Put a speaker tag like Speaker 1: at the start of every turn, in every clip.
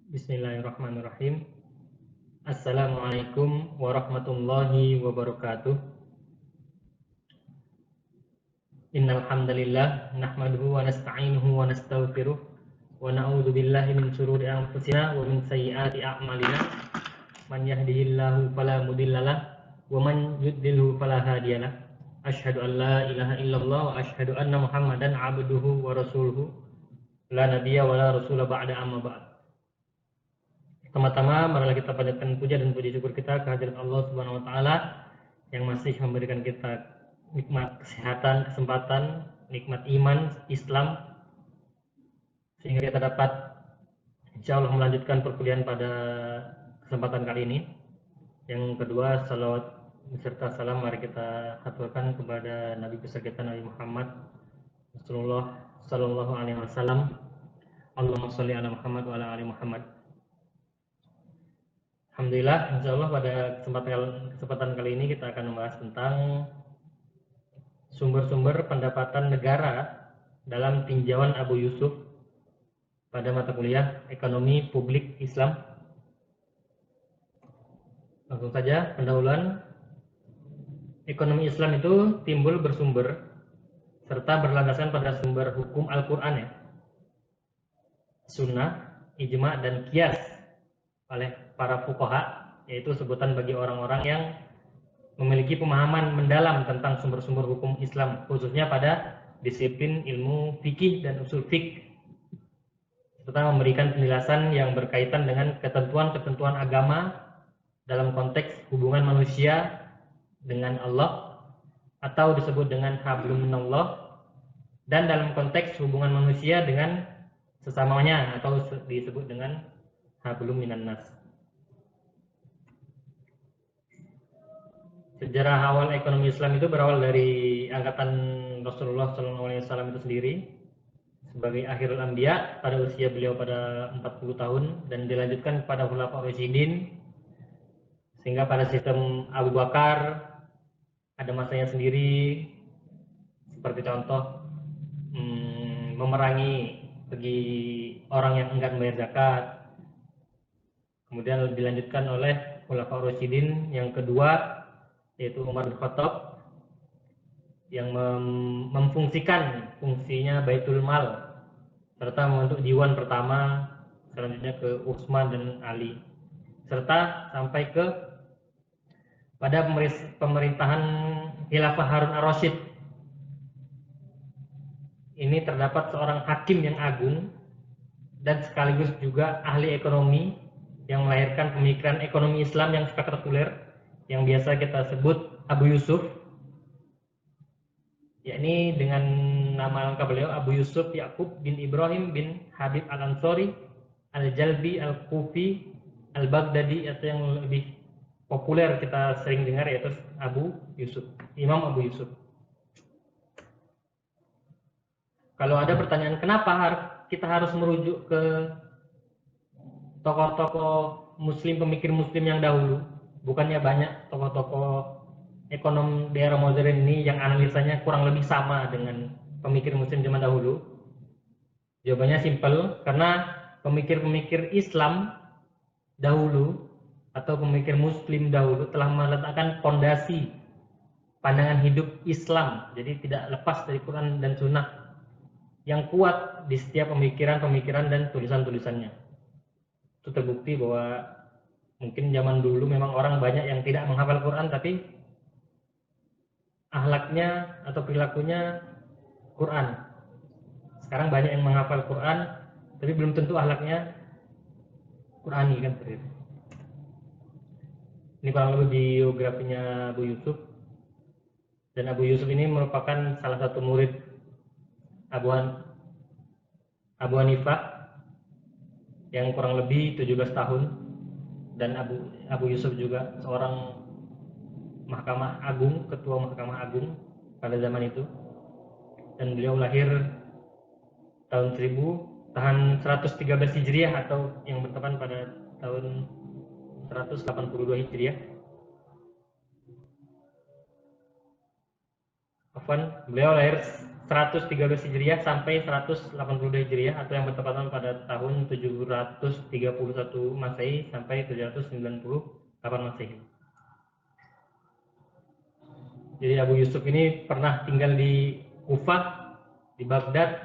Speaker 1: Bismillahirrahmanirrahim. Assalamualaikum warahmatullahi wabarakatuh. Innal hamdalillah nahmaduhu wa nasta'inuhu wa nastaghfiruh wa na'udzu billahi min shururi anfusina wa min sayyiati a'malina. Man yahdihillahu fala mudhillalah wa man yudlilhu fala hadiyalah. Asyhadu an la ilaha illallah wa asyhadu anna Muhammadan 'abduhu wa rasuluhu. La nabiyya wa la rasula ba'da amma ba'd. Pertama-tama marilah kita panjatkan puja dan puji syukur kita kehadirat Allah Subhanahu wa taala yang masih memberikan kita nikmat kesehatan, kesempatan, nikmat iman, Islam, sehingga kita dapat insyaallah melanjutkan perkuliahan pada kesempatan kali ini. Yang kedua, salawat beserta salam mari kita haturkan kepada Nabi besar kita Nabi Muhammad Rasulullah sallallahu alaihi wasallam. Allahumma sholli ala Muhammad wa ala ali Muhammad. Alhamdulillah, insya Allah pada kesempatan kali ini kita akan membahas tentang sumber-sumber pendapatan negara dalam tinjauan Abu Yusuf pada mata kuliah Ekonomi Publik Islam. Langsung saja pendahuluan. Ekonomi Islam itu timbul bersumber serta berlandaskan pada sumber hukum Al-Quran, ya, sunnah, ijma, dan qiyas oleh para fuqaha, yaitu sebutan bagi orang-orang yang memiliki pemahaman mendalam tentang sumber-sumber hukum Islam, khususnya pada disiplin ilmu fikih dan usul fikih, serta memberikan penjelasan yang berkaitan dengan ketentuan-ketentuan agama dalam konteks hubungan manusia dengan Allah atau disebut dengan hablum minallah, dan dalam konteks hubungan manusia dengan sesamanya atau disebut dengan hablum minan nas. Sejarah awal ekonomi Islam itu berawal dari angkatan Rasulullah SAW itu sendiri sebagai akhirul anbiya pada usia beliau pada 40 tahun dan dilanjutkan kepada khulafa Rasyidin, sehingga pada sistem Abu Bakar ada masanya sendiri, seperti contoh memerangi bagi orang yang enggan membayar zakat. Kemudian dilanjutkan oleh khulafa Rasyidin yang kedua, yaitu Umar bin Khattab, yang memfungsikan fungsinya Baitul Mal serta membentuk Diwan pertama, selanjutnya ke Utsman dan Ali, serta sampai ke pada pemerintahan Khilafah Harun ar-Rasyid. Ini terdapat seorang hakim yang agung dan sekaligus juga ahli ekonomi yang melahirkan pemikiran ekonomi Islam yang spektakuler yang biasa kita sebut Abu Yusuf, yakni dengan nama lengkap beliau Abu Yusuf Yaqub bin Ibrahim bin Habib al-Ansori al-Jalbi al-Kufi al-Baghdadi, atau yang lebih populer kita sering dengar yaitu Abu Yusuf, Imam Abu Yusuf. Kalau ada pertanyaan kenapa kita harus merujuk ke tokoh-tokoh muslim, pemikir muslim yang dahulu, bukannya banyak tokoh-tokoh ekonom di era modern ini yang analisanya kurang lebih sama dengan pemikir muslim zaman dahulu? Jawabannya simpel, karena pemikir-pemikir Islam dahulu atau pemikir muslim dahulu telah meletakkan fondasi pandangan hidup Islam, jadi tidak lepas dari Quran dan Sunnah, yang kuat di setiap pemikiran-pemikiran dan tulisan-tulisannya. Itu terbukti bahwa mungkin zaman dulu memang orang banyak yang tidak menghafal Quran, tapi akhlaknya atau perilakunya Quran. Sekarang banyak yang menghafal Quran, tapi belum tentu akhlaknya Qurani, kan seperti itu. Ini kurang lebih biografinya Abu Yusuf. Dan Abu Yusuf ini merupakan salah satu murid Abu Hanifah yang kurang lebih 17 tahun, dan Abu Yusuf juga seorang Mahkamah Agung, ketua Mahkamah Agung pada zaman itu, dan beliau lahir tahun 113 Hijriah atau yang bertepatan pada tahun 182 Hijriah. Beliau lahir 113 Hijriah sampai 182 Hijriah, atau yang bertepatan pada tahun 731 Masehi sampai 798 Masehi. Jadi Abu Yusuf ini pernah tinggal di Kufah, di Baghdad,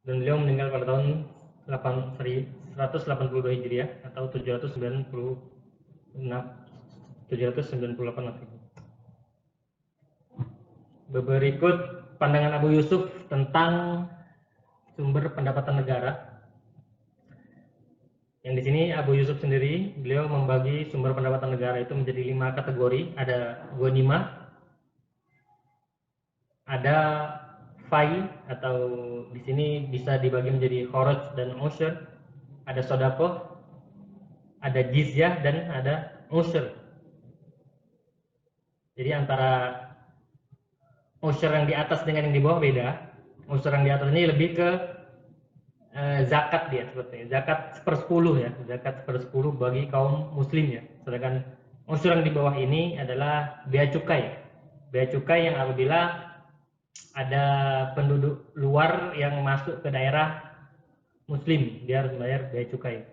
Speaker 1: dan beliau meninggal pada tahun 182 Hijriah atau 798 Masehi. Berikut pandangan Abu Yusuf tentang sumber pendapatan negara. Yang di sini Abu Yusuf sendiri, beliau membagi sumber pendapatan negara itu menjadi 5 kategori. Ada ghanimah, ada fai, atau di sini bisa dibagi menjadi kharaj dan usyr, ada sedekah, ada jizyah, dan ada usyr. Jadi antara usyr yang di atas dengan yang di bawah beda. Usyr yang di atas ini lebih ke zakat dia sepertinya, zakat 1/10 ya, zakat 1/10 bagi kaum muslim ya. Sedangkan unsur yang di bawah ini adalah bea cukai. Bea cukai yang apabila ada penduduk luar yang masuk ke daerah muslim, dia harus bayar bea cukai.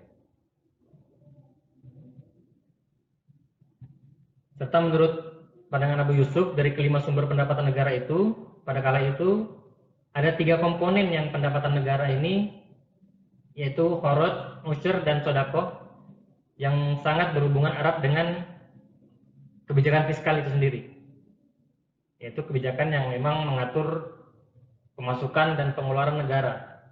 Speaker 1: Serta menurut pandangan Abu Yusuf, dari kelima sumber pendapatan negara itu, pada kala itu ada 3 komponen yang pendapatan negara ini, yaitu kharaj, usyr, dan sedekah, yang sangat berhubungan erat dengan kebijakan fiskal itu sendiri, yaitu kebijakan yang memang mengatur pemasukan dan pengeluaran negara,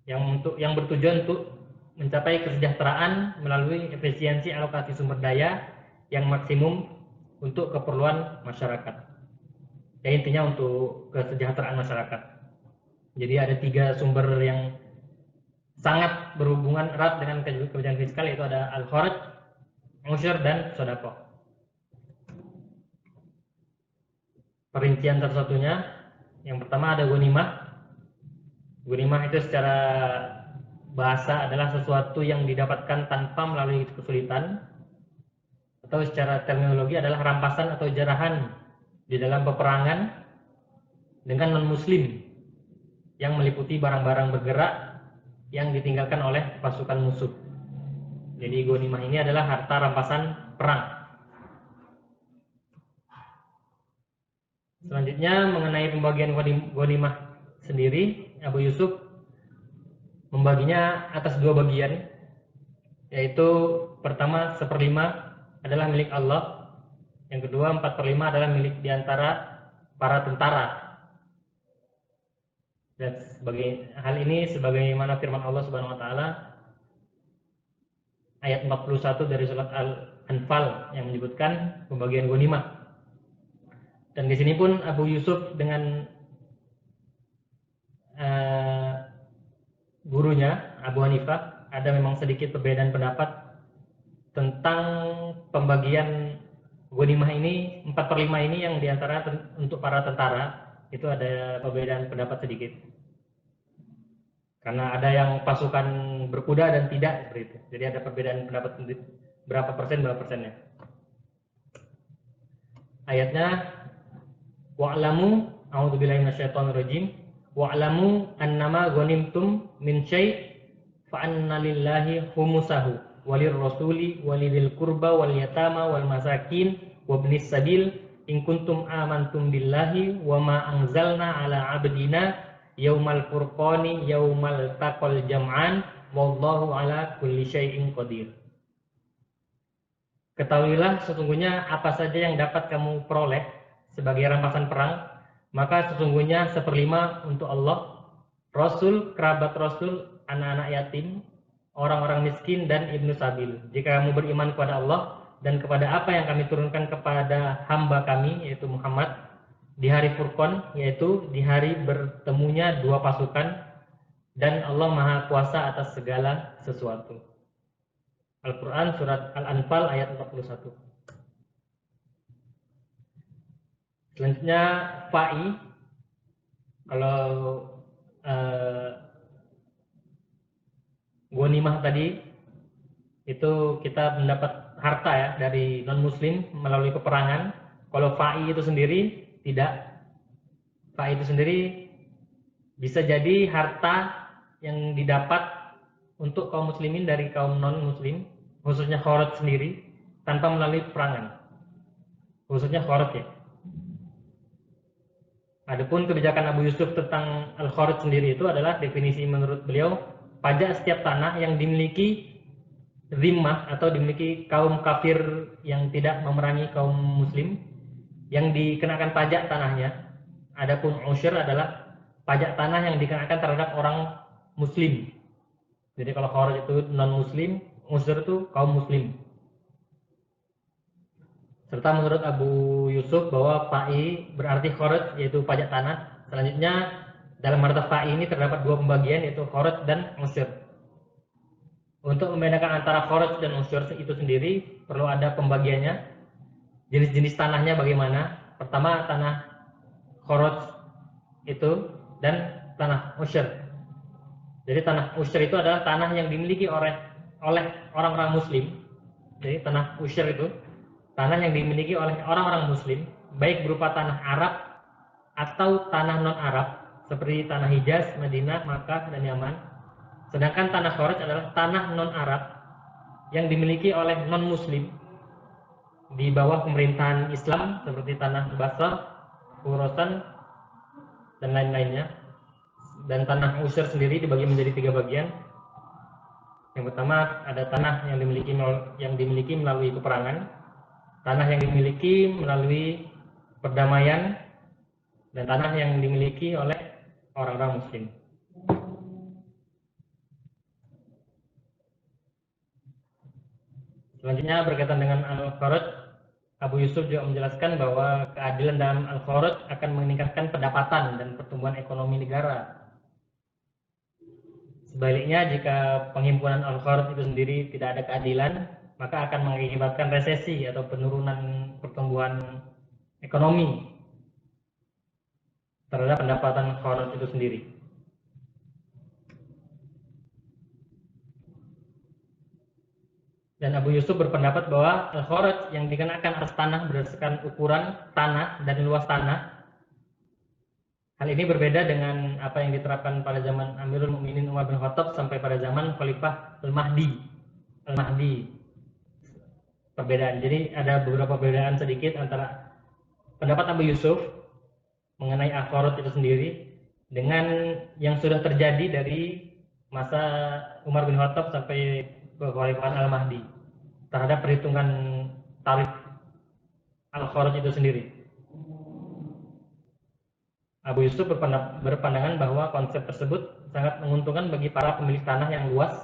Speaker 1: yang bertujuan untuk mencapai kesejahteraan melalui efisiensi alokasi sumber daya yang maksimum untuk keperluan masyarakat. Ya, intinya untuk kesejahteraan masyarakat. Jadi ada 3 sumber yang sangat berhubungan erat dengan kebijakan fiskal, yaitu ada al-kharaj, usyr, dan sedekah. Perincian satu-satunya, yang pertama ada ghanimah. Ghanimah itu secara bahasa adalah sesuatu yang didapatkan tanpa melalui kesulitan, atau secara terminologi adalah rampasan atau jarahan di dalam peperangan dengan non-muslim, yang meliputi barang-barang bergerak yang ditinggalkan oleh pasukan musuh. Jadi ghanimah ini adalah harta rampasan perang. Selanjutnya mengenai pembagian ghanimah sendiri, Abu Yusuf membaginya atas 2 bagian, yaitu pertama 1/5 adalah milik Allah, yang kedua 4/5 adalah milik diantara para tentara. Dan sebagai hal ini sebagaimana firman Allah Subhanahu wa taala ayat 41 dari surat Al-Anfal yang menyebutkan pembagian ghanimah. Dan di sini pun Abu Yusuf dengan gurunya Abu Hanifah ada memang sedikit perbedaan pendapat tentang pembagian ghanimah ini. 4/5 ini yang diantara untuk para tentara, itu ada perbedaan pendapat sedikit. Karena ada yang pasukan berkuda dan tidak, seperti itu. Jadi ada perbedaan pendapat berapa persennya. Ayatnya, wa'lamu, a'udzubillahi minasyaitonirrajim, wa'lamu annama ghanimtum min syai' fa anna lillahi khumusahu walir rasuli walidil qurba wal yatama wal masakin wabnis sabil in kuntum amantum billahi wa ma anzalna ala abdina yaumal furqani yaumal taqal jam'an wallahu ala kulli syai'in qadir. Ketahuilah sesungguhnya apa saja yang dapat kamu peroleh sebagai rampasan perang, maka sesungguhnya 1/5 untuk Allah, Rasul, kerabat Rasul, anak-anak yatim, orang-orang miskin, dan ibnu sabil. Jika kamu beriman kepada Allah dan kepada apa yang kami turunkan kepada hamba kami, yaitu Muhammad, di hari Furqan, yaitu di hari bertemunya 2 pasukan, dan Allah Maha Kuasa atas segala sesuatu. Al-Quran surat Al-Anfal ayat 41. Selanjutnya fa'i. Kalau ghanimah tadi itu kita mendapat harta ya dari non muslim melalui peperangan. Kalau fa'i itu sendiri tidak. Fa itu sendiri bisa jadi harta yang didapat untuk kaum muslimin dari kaum non muslim, khususnya Khawarij sendiri, tanpa melalui peperangan, khususnya Khawarij ya. Adapun kebijakan Abu Yusuf tentang Al-Kharij sendiri itu adalah definisi menurut beliau, pajak setiap tanah yang dimiliki zimmah atau dimiliki kaum kafir yang tidak memerangi kaum muslim, yang dikenakan pajak tanahnya. Adapun usyr adalah pajak tanah yang dikenakan terhadap orang muslim. Jadi kalau Kharij itu non muslim, usyr itu kaum muslim. Serta menurut Abu Yusuf bahwa fa'i berarti kharaj, yaitu pajak tanah. Selanjutnya dalam harta fa'i ini terdapat dua pembagian, yaitu kharaj dan usyr. Untuk membedakan antara kharaj dan usyr itu sendiri perlu ada pembagiannya. Jenis-jenis tanahnya bagaimana? Pertama, tanah kharaj itu dan tanah usyr. Jadi tanah usyr itu adalah tanah yang dimiliki oleh orang-orang muslim. Jadi tanah usyr itu tanah yang dimiliki oleh orang-orang muslim, baik berupa tanah Arab atau tanah non-Arab, seperti tanah Hijaz, Madinah, Makkah, dan Yaman. Sedangkan tanah Kharaj adalah tanah non-Arab yang dimiliki oleh non-muslim di bawah pemerintahan Islam, seperti tanah Basrah, Khurasan, dan lain-lainnya. Dan tanah usyr sendiri dibagi menjadi tiga bagian. Yang pertama ada tanah yang dimiliki melalui peperangan, tanah yang dimiliki melalui perdamaian, dan tanah yang dimiliki oleh orang-orang muslim. Selanjutnya berkaitan dengan Al-Kharaj, Abu Yusuf juga menjelaskan bahwa keadilan dalam Al-Kharaj akan meningkatkan pendapatan dan pertumbuhan ekonomi negara. Sebaliknya, jika penghimpunan Al-Kharaj itu sendiri tidak ada keadilan, maka akan mengakibatkan resesi atau penurunan pertumbuhan ekonomi terhadap pendapatan Kharaj itu sendiri. Dan Abu Yusuf berpendapat bahwa Al-Kharaj yang dikenakan atas tanah berdasarkan ukuran tanah dan luas tanah. Hal ini berbeda dengan apa yang diterapkan pada zaman Amirul Mukminin Umar bin Khattab sampai pada zaman Khalifah Al-Mahdi. Perbedaan. Jadi ada beberapa perbedaan sedikit antara pendapat Abu Yusuf mengenai Al-Kharaj itu sendiri dengan yang sudah terjadi dari masa Umar bin Khattab sampai ke Khalifah Al-Mahdi terhadap perhitungan tarif Al-Kharaj itu sendiri. Abu Yusuf berpandangan bahwa konsep tersebut sangat menguntungkan bagi para pemilik tanah yang luas,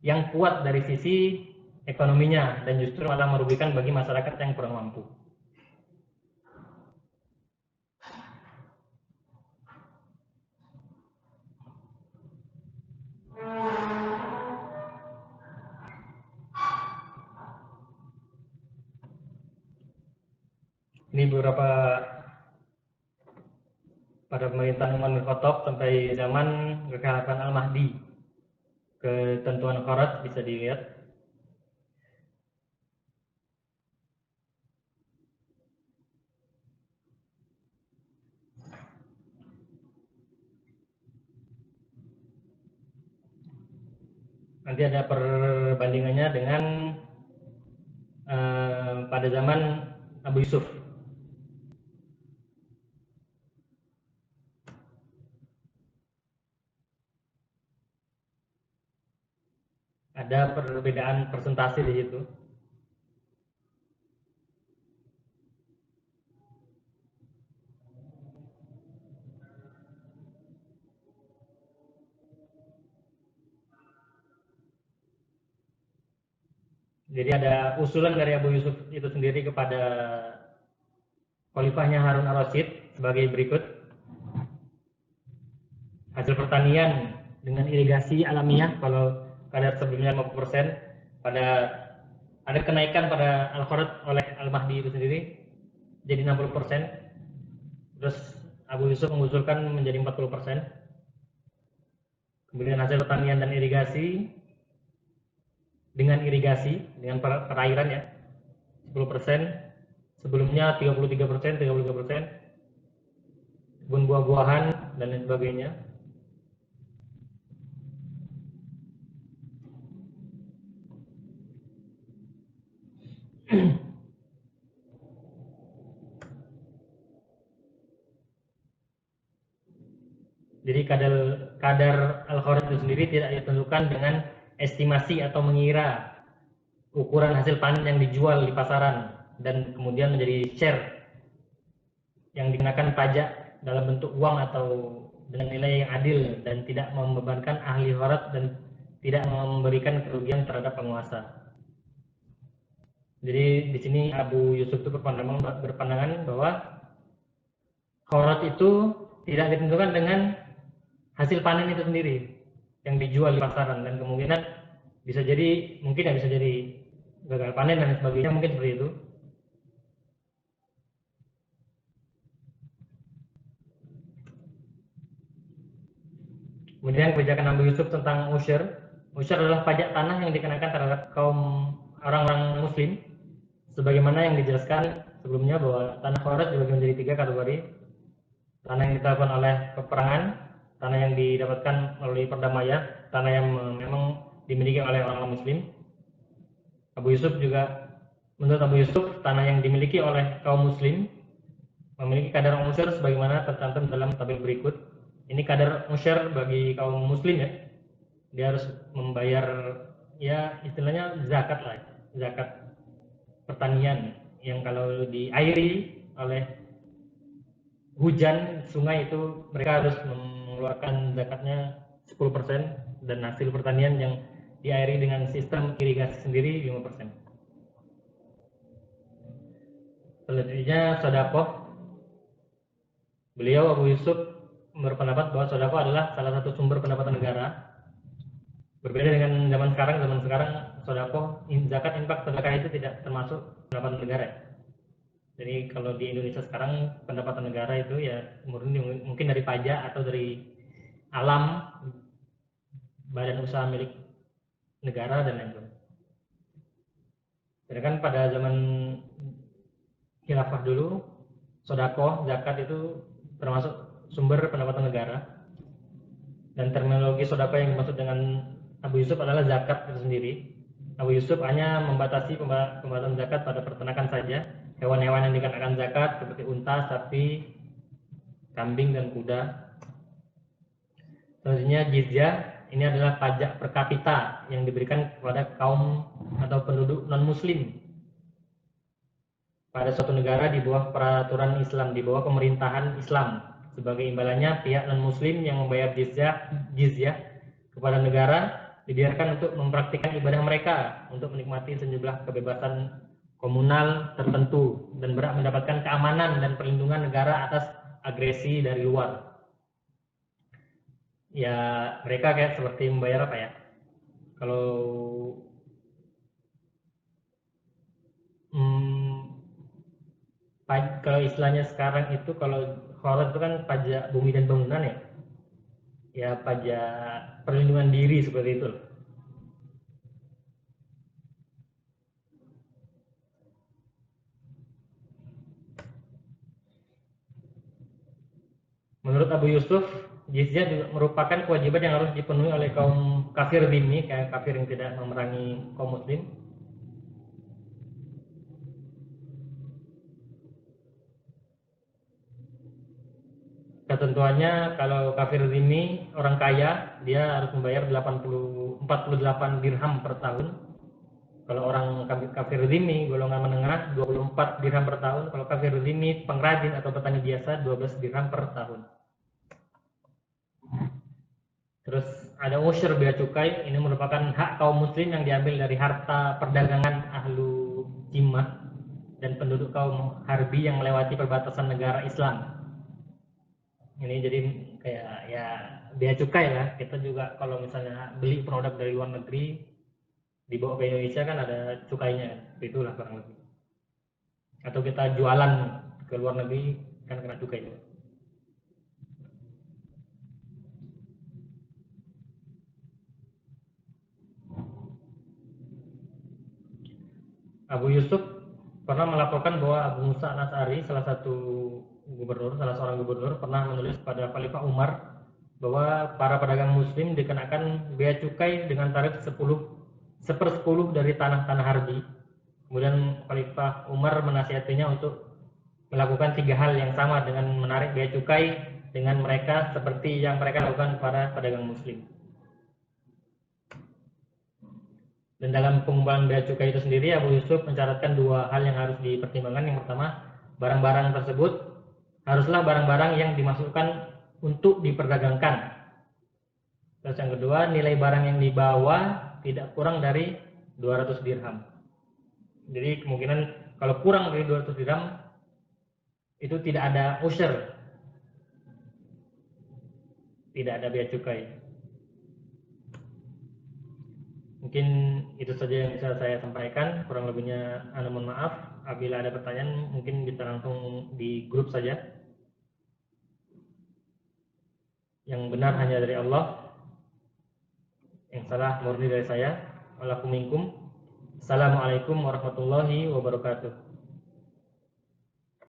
Speaker 1: yang kuat dari sisi ekonominya, dan justru malah merugikan bagi masyarakat yang kurang mampu. Ini beberapa pada pemerintahan Umar bin Khattab sampai zaman kekhilafan Al-Mahdi. Ketentuan Kharaj bisa dilihat. Nanti ada perbandingannya dengan pada zaman Abu Yusuf. Ada perbedaan persentase di situ. Jadi ada usulan dari Abu Yusuf itu sendiri kepada khalifahnya Harun al-Rasyid sebagai berikut. Hasil pertanian dengan irigasi alamiah, kalau kadar sebelumnya 50%, pada ada kenaikan pada Al-Kharaj oleh Al-Mahdi itu sendiri jadi 60%. Terus Abu Yusuf mengusulkan menjadi 40%. Kemudian hasil pertanian dan irigasi dengan perairan ya 10%, sebelumnya 33%. kebun buah-buahan dan lain sebagainya. Jadi kadar al-kharaj itu sendiri tidak ditentukan dengan estimasi atau mengira ukuran hasil panen yang dijual di pasaran dan kemudian menjadi share yang dikenakan pajak dalam bentuk uang atau dengan nilai yang adil dan tidak membebankan ahli kharaj dan tidak memberikan kerugian terhadap penguasa. Jadi di sini Abu Yusuf itu berpandangan bahwa kharaj itu tidak ditentukan dengan hasil panen itu sendiri yang dijual di pasaran dan kemungkinan bisa jadi mungkin ya bisa jadi gagal panen dan sebagainya, mungkin seperti itu. Kemudian kebijakan Abu Yusuf tentang usyr. Usyr adalah pajak tanah yang dikenakan terhadap kaum orang-orang muslim sebagaimana yang dijelaskan sebelumnya bahwa tanah kharaj dibagi menjadi 3 kategori. Tanah yang dilakukan oleh peperangan, tanah yang didapatkan melalui perdamaian, tanah yang memang dimiliki oleh orang muslim. Menurut Abu Yusuf, tanah yang dimiliki oleh kaum muslim memiliki kadar usyr sebagaimana tercantum dalam tabel berikut. Ini kadar usyr bagi kaum muslim ya. Dia harus membayar ya istilahnya zakat lah, zakat pertanian yang kalau diairi oleh hujan sungai itu mereka harus mengeluarkan zakatnya 10% dan hasil pertanian yang diairi dengan sistem irigasi sendiri 5%. Selanjutnya sedekah. Beliau Abu Yusuf berpendapat bahwa sedekah adalah salah satu sumber pendapatan negara. Berbeda dengan zaman sekarang sedekah, zakat, infak, sedekah itu tidak termasuk pendapatan negara. Jadi kalau di Indonesia sekarang pendapatan negara itu ya murni mungkin dari pajak atau dari alam, badan usaha milik negara dan lain-lain. Sedangkan pada zaman khilafah dulu, sedekah, zakat itu termasuk sumber pendapatan negara. Dan terminologi sedekah yang dimaksud dengan Abu Yusuf adalah zakat itu sendiri. Abu Yusuf hanya membatasi pembahasan zakat pada peternakan saja. Hewan-hewan yang dikenakan zakat seperti unta, sapi, kambing, dan kuda. Selanjutnya jizyah, ini adalah pajak per kapita yang diberikan kepada kaum atau penduduk non-muslim pada suatu negara di bawah peraturan Islam, di bawah pemerintahan Islam. Sebagai imbalannya, pihak non-muslim yang membayar jizyah kepada negara dibiarkan untuk mempraktikkan ibadah mereka untuk menikmati sejumlah kebebasan komunal tertentu dan berhak mendapatkan keamanan dan perlindungan negara atas agresi dari luar. Ya mereka kayak seperti membayar apa ya, kalau kalau istilahnya sekarang itu kalau kharaj itu kan pajak bumi dan bangunan ya, ya pajak perlindungan diri seperti itu. Menurut Abu Yusuf, jizyah juga merupakan kewajiban yang harus dipenuhi oleh kaum kafir dhimmi, kayak kafir yang tidak memerangi kaum muslim. Ketentuannya kalau kafir dhimmi orang kaya, dia harus membayar 48 dirham per tahun. Kalau orang kafir dhimmi golongan menengah 24 dirham per tahun. Kalau kafir dhimmi pengrajin atau petani biasa 12 dirham per tahun. Terus ada usyr bea cukai, ini merupakan hak kaum muslim yang diambil dari harta perdagangan ahlu jimmah dan penduduk kaum harbi yang melewati perbatasan negara Islam. Ini jadi kayak ya bea cukai lah. Kita juga kalau misalnya beli produk dari luar negeri dibawa ke Indonesia kan ada cukainya kan. Itulah kurang lebih. Atau kita jualan ke luar negeri kan kena cukai juga. Abu Yusuf pernah melaporkan bahwa Abu Musa al-Asy'ari, salah satu salah seorang gubernur pernah menulis pada Khalifah Umar bahwa para pedagang muslim dikenakan bea cukai dengan tarif 1/10 dari tanah-tanah harbi. Kemudian Khalifah Umar menasihatinya untuk melakukan 3 hal yang sama dengan menarik bea cukai dengan mereka seperti yang mereka lakukan para pedagang muslim. Dan dalam pengumpulan bea cukai itu sendiri, Abu Yusuf mencatatkan 2 hal yang harus dipertimbangkan. Yang pertama, barang-barang tersebut haruslah barang-barang yang dimasukkan untuk diperdagangkan. Terus yang kedua, nilai barang yang dibawa tidak kurang dari 200 dirham. Jadi kemungkinan kalau kurang dari 200 dirham itu tidak ada usher, tidak ada bea cukai. Mungkin itu saja yang bisa saya sampaikan, kurang lebihnya Anda mohon maaf. Apabila ada pertanyaan mungkin bisa langsung di grup saja. Yang benar hanya dari Allah, yang salah murni dari saya. Walakum minkum. Assalamualaikum warahmatullahi wabarakatuh.